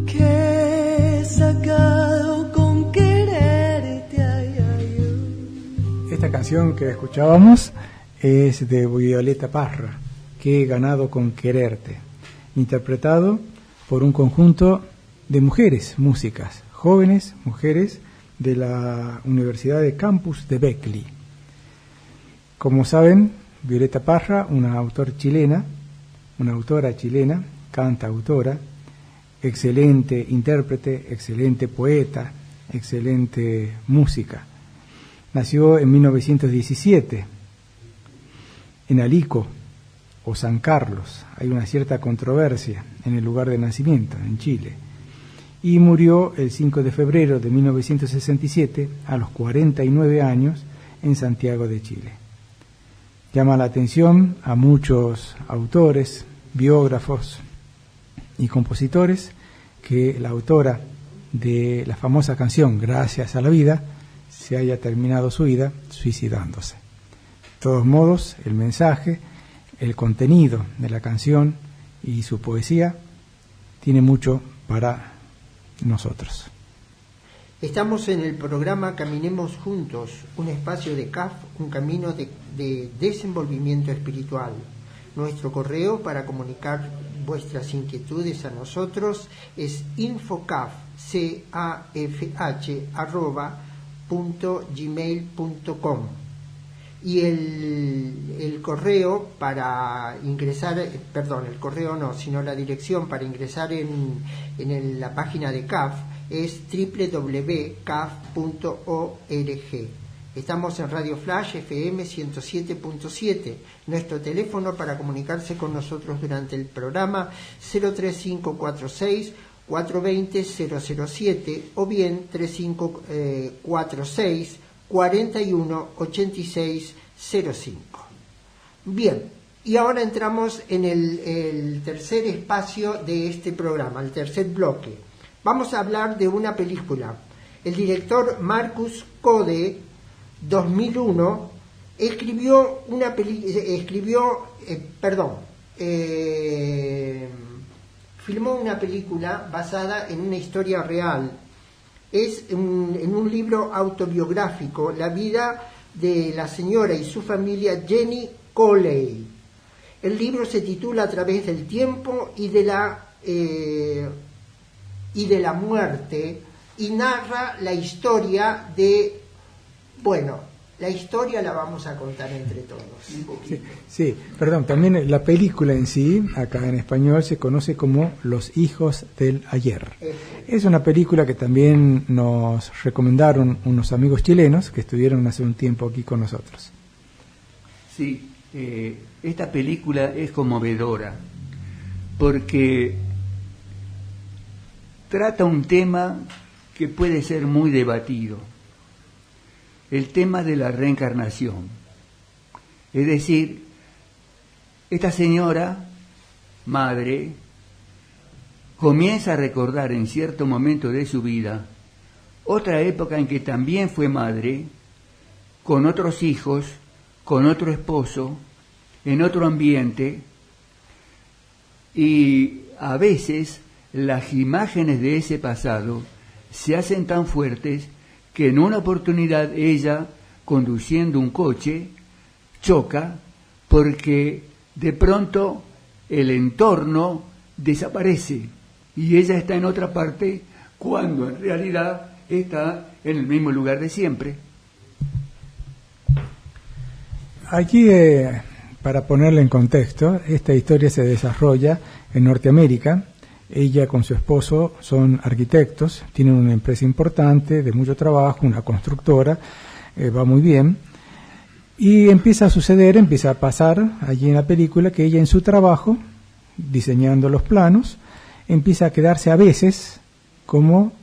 Qué sacado con quererte, ay, ay, ay. Esta canción que escuchábamos es de Violeta Parra, que he ganado con quererte, interpretado por un conjunto de mujeres músicas, jóvenes mujeres de la Universidad de Campus de Beckley. Como saben, Violeta Parra, una autora chilena, cantautora, excelente intérprete, excelente poeta, excelente música. Nació en 1917 en Alico o San Carlos. Hay una cierta controversia en el lugar de nacimiento, en Chile. Y murió el 5 de febrero de 1967 a los 49 años en Santiago de Chile. Llama la atención a muchos autores, biógrafos y compositores que la autora de la famosa canción Gracias a la vida se haya terminado su vida suicidándose. De todos modos, el mensaje, el contenido de la canción y su poesía tiene mucho para nosotros. Estamos en el programa Caminemos Juntos, un espacio de CAF, un camino de desenvolvimiento espiritual. Nuestro correo para comunicar vuestras inquietudes a nosotros es infocaf@gmail.com. Y el correo para ingresar, la dirección para ingresar en la página de CAF es www.caf.org. Estamos en Radio Flash FM 107.7. Nuestro teléfono para comunicarse con nosotros durante el programa 03546 420 007 o bien 3546 41 86 05. Bien, y ahora entramos en el tercer espacio de este programa, el tercer bloque. Vamos a hablar de una película. El director Marcus Code, 2001, filmó una película basada en una historia real. Es en un libro autobiográfico, la vida de la señora y su familia Jenny Coley. El libro se titula A través del tiempo y de la muerte, y narra la historia de... Bueno, la historia la vamos a contar entre todos. Sí, perdón, también la película en sí, acá en español, se conoce como Los hijos del ayer. Es una película que también nos recomendaron unos amigos chilenos que estuvieron hace un tiempo aquí con nosotros. Sí, esta película es conmovedora porque trata un tema que puede ser muy debatido, el tema de la reencarnación. Es decir, esta señora, madre, comienza a recordar en cierto momento de su vida otra época en que también fue madre, con otros hijos, con otro esposo, en otro ambiente, y a veces las imágenes de ese pasado se hacen tan fuertes que en una oportunidad ella, conduciendo un coche, choca porque de pronto el entorno desaparece y ella está en otra parte cuando en realidad está en el mismo lugar de siempre. Aquí, para ponerle en contexto, esta historia se desarrolla en Norteamérica. Ella con su esposo son arquitectos, tienen una empresa importante, de mucho trabajo, una constructora, va muy bien. Y empieza a pasar allí en la película que ella en su trabajo, diseñando los planos, empieza a quedarse a veces como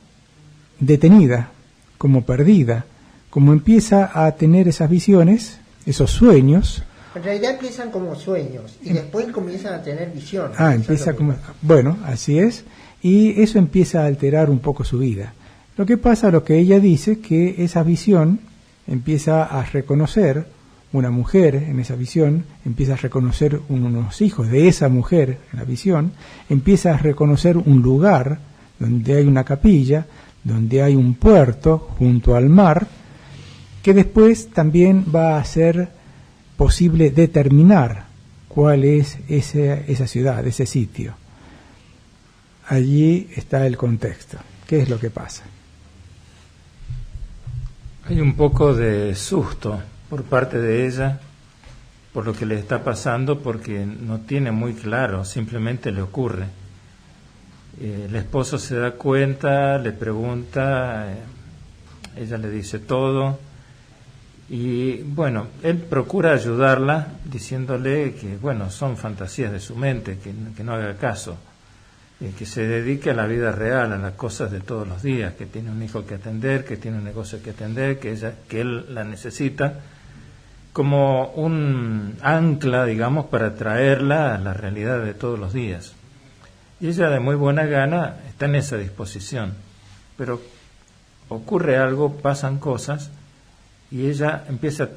detenida, como perdida, como empieza a tener esas visiones, esos sueños. En realidad empiezan como sueños y después comienzan a tener visiones. Empieza como... Bueno, así es. Y eso empieza a alterar un poco su vida. Lo que pasa, lo que ella dice, que esa visión empieza a reconocer una mujer en esa visión, empieza a reconocer unos hijos de esa mujer en la visión, empieza a reconocer un lugar donde hay una capilla, donde hay un puerto junto al mar, que después también va a ser posible determinar cuál es esa ciudad, ese sitio. Allí está el contexto. ¿Qué es lo que pasa? Hay un poco de susto por parte de ella por lo que le está pasando, porque no tiene muy claro, simplemente le ocurre. El esposo se da cuenta, le pregunta, ella le dice todo. Y bueno, él procura ayudarla diciéndole que, bueno, son fantasías de su mente, que no haga caso, que se dedique a la vida real, a las cosas de todos los días, que tiene un hijo que atender, que tiene un negocio que atender, que él la necesita como un ancla, digamos, para traerla a la realidad de todos los días. Y ella de muy buena gana está en esa disposición, pero ocurre algo, pasan cosas, y ella empieza,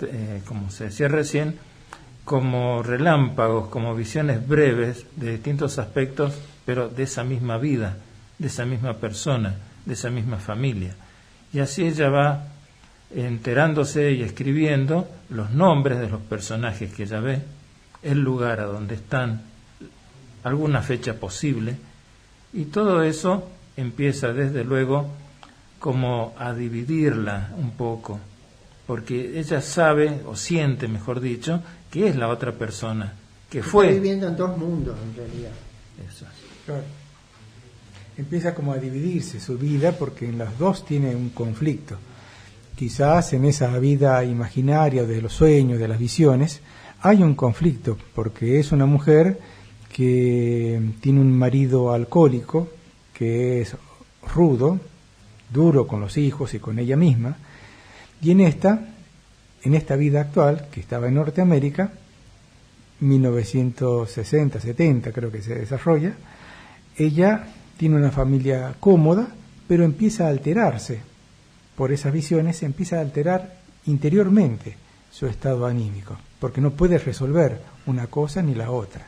como se decía recién, como relámpagos, como visiones breves de distintos aspectos, pero de esa misma vida, de esa misma persona, de esa misma familia. Y así ella va enterándose y escribiendo los nombres de los personajes que ella ve, el lugar a donde están, alguna fecha posible, y todo eso empieza desde luego como a dividirla un poco, porque ella sabe, o siente, mejor dicho, que es la otra persona, que fue... Está viviendo en dos mundos, en realidad. Eso. Claro. empieza como a dividirse su vida, porque en las dos tiene un conflicto. Quizás en esa vida imaginaria de los sueños, de las visiones, hay un conflicto, porque es una mujer que tiene un marido alcohólico, que es rudo, duro con los hijos y con ella misma, y en esta vida actual, que estaba en Norteamérica, 1960-70 creo que se desarrolla, ella tiene una familia cómoda, pero empieza a alterarse por esas visiones, empieza a alterar interiormente su estado anímico, porque no puede resolver una cosa ni la otra.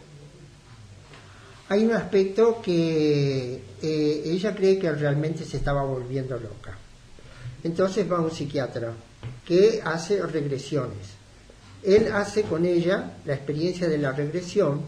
Hay un aspecto que ella cree que realmente se estaba volviendo loca. Entonces va a un psiquiatra que hace regresiones. Él hace con ella la experiencia de la regresión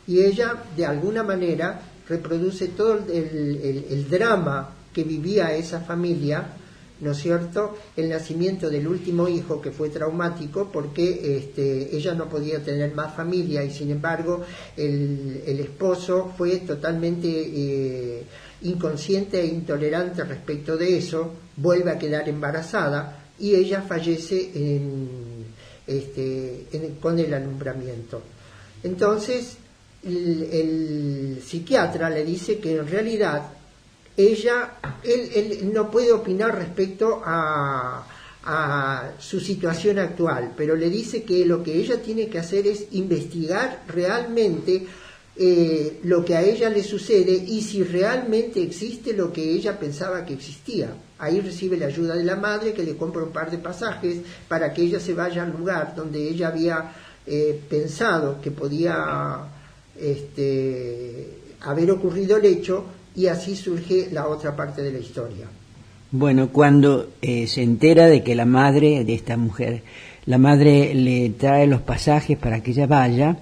y ella de alguna manera reproduce todo el drama que vivía esa familia, ¿no es cierto?, el nacimiento del último hijo, que fue traumático porque ella no podía tener más familia, y sin embargo el esposo fue totalmente inconsciente e intolerante respecto de eso, vuelve a quedar embarazada y ella fallece con el alumbramiento. Entonces el psiquiatra le dice que en realidad él no puede opinar respecto a su situación actual, pero le dice que lo que ella tiene que hacer es investigar realmente lo que a ella le sucede y si realmente existe lo que ella pensaba que existía. Ahí recibe la ayuda de la madre, que le compra un par de pasajes para que ella se vaya al lugar donde ella había pensado que podía haber ocurrido el hecho, y así surge la otra parte de la historia. Bueno, cuando se entera de que la madre de esta mujer, la madre le trae los pasajes para que ella vaya,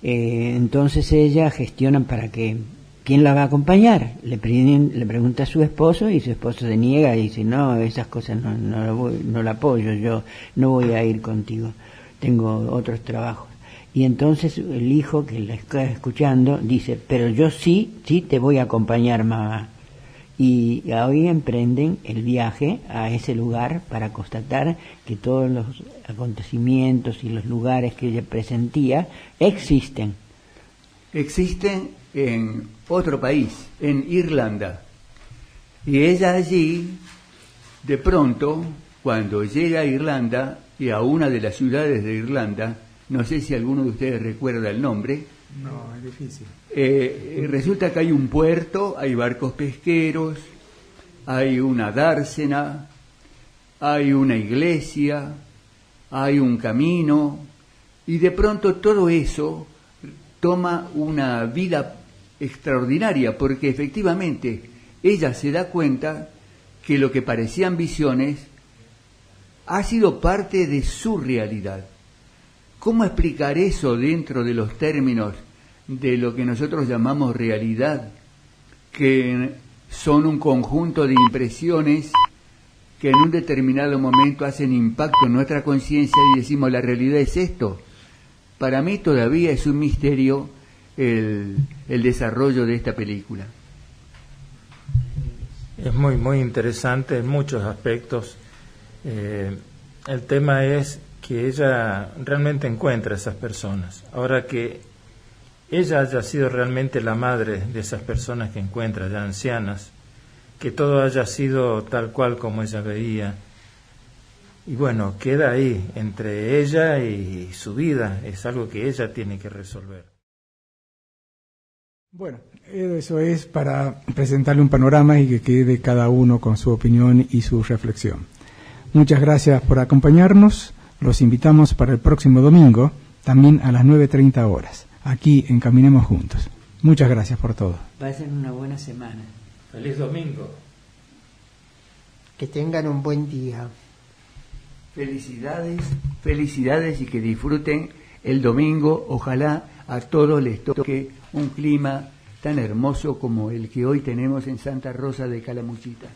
entonces ella gestiona para que quién la va a acompañar. Le pregunta a su esposo y su esposo se niega y dice: no, esas cosas no la apoyo, yo no voy a ir contigo, tengo otros trabajos. Y entonces el hijo, que la está escuchando, dice: pero yo sí te voy a acompañar, mamá. Y hoy emprenden el viaje a ese lugar para constatar que todos los acontecimientos y los lugares que ella presentía existen. Existen en otro país, en Irlanda. Y ella allí, de pronto, cuando llega a Irlanda y a una de las ciudades de Irlanda, no sé si alguno de ustedes recuerda el nombre. No, es difícil. Resulta que hay un puerto, hay barcos pesqueros, hay una dársena, hay una iglesia, hay un camino, y de pronto todo eso toma una vida extraordinaria, porque efectivamente ella se da cuenta que lo que parecían visiones ha sido parte de su realidad. ¿Cómo explicar eso dentro de los términos de lo que nosotros llamamos realidad, que son un conjunto de impresiones que en un determinado momento hacen impacto en nuestra conciencia y decimos la realidad es esto? Para mí todavía es un misterio el desarrollo de esta película. Es muy, muy interesante en muchos aspectos. El tema es que ella realmente encuentra a esas personas. Ahora que ella haya sido realmente la madre de esas personas que encuentra, ya ancianas, que todo haya sido tal cual como ella veía, y bueno, queda ahí entre ella y su vida, es algo que ella tiene que resolver. Bueno, eso es para presentarle un panorama y que quede cada uno con su opinión y su reflexión. Muchas gracias por acompañarnos. Los invitamos para el próximo domingo, también a las 9:30 horas, aquí en Caminemos Juntos. Muchas gracias por todo. Pasen una buena semana. Feliz domingo. Que tengan un buen día. Felicidades y que disfruten el domingo. Ojalá a todos les toque un clima tan hermoso como el que hoy tenemos en Santa Rosa de Calamuchita.